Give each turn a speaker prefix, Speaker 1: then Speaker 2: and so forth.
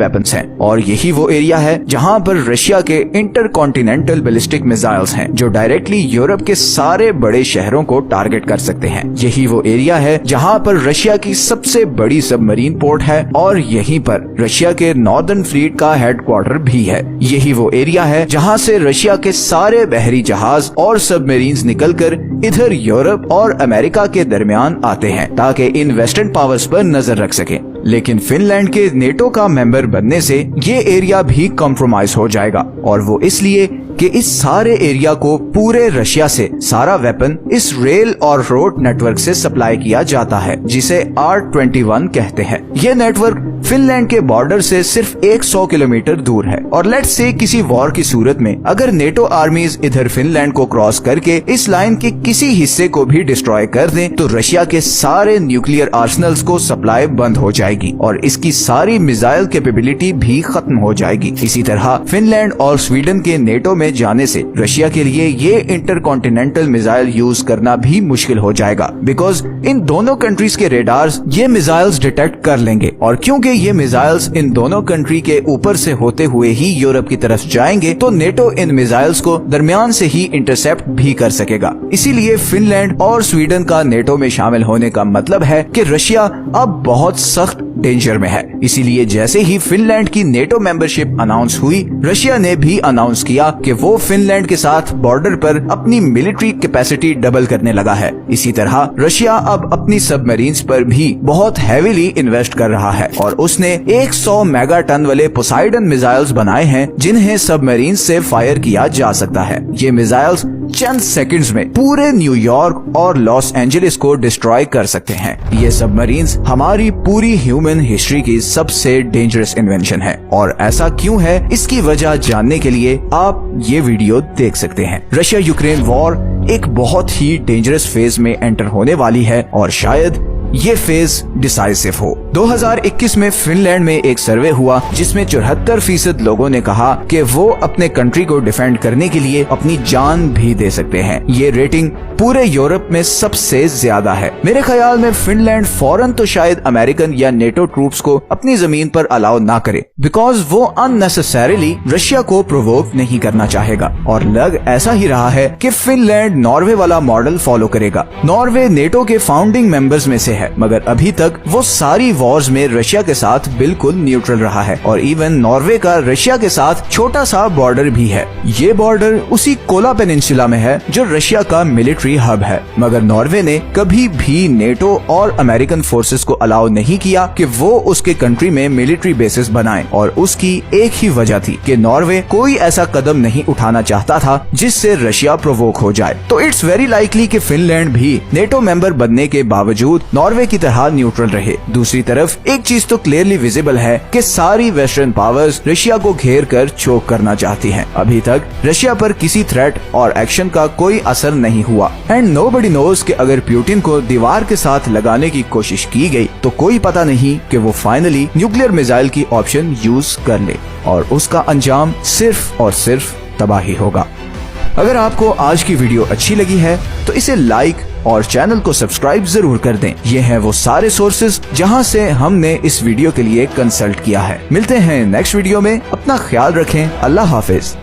Speaker 1: Weapons हैं और यही वो एरिया है जहां पर रशिया के इंटरकॉन्टिनेंटल बैलिस्टिक मिसाइल्स हैं जो डायरेक्टली यूरोप के सारे बड़े शहरों को टारगेट कर सकते हैं। यही वो एरिया है जहां पर रशिया की सबसे बड़ी सबमरीन पोर्ट है और यहीं पर रशिया के नॉर्दर्न फ्लीट का हेडक्वार्टर भी है। यही वो एरिया है जहां से रशिया के सारे बहरी जहाज और सबमरीन्स निकलकर इधर यूरोप और अमेरिका के दरमियान आते हैं ताकि इन वेस्टर्न पावर्स पर नजर रख सकें। लेकिन फिनलैंड के नेटो का मेंबर बनने से ये एरिया भी कॉम्प्रोमाइज हो जाएगा और वो इसलिए कि इस सारे एरिया को पूरे रशिया से सारा वेपन इस रेल और रोड नेटवर्क से सप्लाई किया जाता है जिसे R21 कहते हैं। ये नेटवर्क फिनलैंड के बॉर्डर से सिर्फ 100 किलोमीटर दूर है और लेट्स से किसी वॉर की सूरत में अगर नेटो आर्मीज इधर फिनलैंड को क्रॉस करके इस लाइन के किसी हिस्से को भी डिस्ट्रॉय कर दें तो रशिया के सारे न्यूक्लियर आर्सनल्स को सप्लाई बंद हो जाएगी और इसकी सारी मिसाइल कैपेबिलिटी भी खत्म हो जाएगी। इसी तरह फिनलैंड और स्वीडन के नेटो में जाने से रशिया के लिए ये इंटरकॉन्टिनेंटल मिसाइल यूज करना भी मुश्किल हो जाएगा बिकॉज इन दोनों कंट्रीज के रेडार्स ये मिसाइल्स डिटेक्ट कर लेंगे और क्योंकि ये मिसाइल्स इन दोनों कंट्री के ऊपर से होते हुए ही यूरोप की तरफ जाएंगे तो नेटो इन मिसाइल्स को दरमियान से ही इंटरसेप्ट भी कर सकेगा। इसीलिए फिनलैंड और स्वीडन का नेटो में शामिल होने का मतलब है कि रशिया अब बहुत सख्त डेंजर में है। इसीलिए जैसे ही फिनलैंड की नेटो मेंबरशिप अनाउंस हुई रशिया ने भी अनाउंस किया कि वो फिनलैंड के साथ बॉर्डर पर अपनी मिलिट्री कैपेसिटी डबल करने लगा है। इसी तरह रशिया अब अपनी सबमरीन्स पर भी बहुत हैवीली इन्वेस्ट कर रहा है और उसने 100 मेगा टन वाले पोसाइडन मिसाइल्स बनाए हैं जिन्हें सबमरीन से फायर किया जा सकता है। ये मिसाइल्स चंद सेकंड्स में पूरे न्यूयॉर्क और लॉस एंजलिस को डिस्ट्रॉय कर सकते हैं। ये सबमरीन्स हमारी पूरी ह्यूमन हिस्ट्री की सबसे डेंजरस इन्वेंशन है और ऐसा क्यों है इसकी वजह जानने के लिए आप ये वीडियो देख सकते हैं। रशिया यूक्रेन वॉर एक बहुत ही डेंजरस फेज में एंटर होने वाली है और शायद ये फेज डिसाइसिव हो। 2021 में फिनलैंड में एक सर्वे हुआ जिसमें 74% लोगों ने कहा कि वो अपने कंट्री को डिफेंड करने के लिए अपनी जान भी दे सकते हैं। ये रेटिंग पूरे यूरोप में सबसे ज्यादा है। मेरे ख्याल में फिनलैंड फौरन तो शायद अमेरिकन या नेटो ट्रूप्स को अपनी जमीन पर अलाउ ना करे बिकॉज वो अननेसेसरीली रशिया को प्रोवोक नहीं करना चाहेगा और लग ऐसा ही रहा है कि फिनलैंड नॉर्वे वाला मॉडल फॉलो करेगा। नॉर्वे नेटो के फाउंडिंग मेंबर्स में से है मगर अभी तक वो सारी वॉर्स में रशिया के साथ बिल्कुल न्यूट्रल रहा है और इवन नॉर्वे का रशिया के साथ छोटा सा बॉर्डर भी है। ये बॉर्डर उसी कोला पेनिनसुला में है जो रशिया का मिलिट्री हब है मगर नॉर्वे ने कभी भी नेटो और अमेरिकन फोर्सेस को अलाउ नहीं किया कि वो उसके कंट्री में मिलिट्री बेसिस बनाएं और उसकी एक ही वजह थी कि नॉर्वे कोई ऐसा कदम नहीं उठाना चाहता था जिससे रशिया प्रोवोक हो जाए। तो इट्स वेरी लाइकली कि फिनलैंड भी नेटो मेंबर बनने के बावजूद नॉर्वे की तरह न्यूट्रल रहे। दूसरी तरफ एक चीज तो क्लियरली विजिबल है कि सारी वेस्टर्न पावर्स रशिया को घेर कर चोक करना चाहती हैं। अभी तक रशिया पर किसी थ्रेट और एक्शन का कोई असर नहीं हुआ एंड नोबडी नोज कि अगर पुतिन को दीवार के साथ लगाने की कोशिश की गई तो कोई पता नहीं कि वो फाइनली न्यूक्लियर मिसाइल की ऑप्शन यूज कर ले और उसका अंजाम सिर्फ और सिर्फ तबाही होगा। अगर आपको आज की वीडियो अच्छी लगी है तो इसे लाइक और चैनल को सब्सक्राइब जरूर कर दें। ये हैं वो सारे सोर्सेज जहां से हमने इस वीडियो के लिए कंसल्ट किया है। मिलते हैं नेक्स्ट वीडियो में। अपना ख्याल रखें। अल्लाह हाफिज।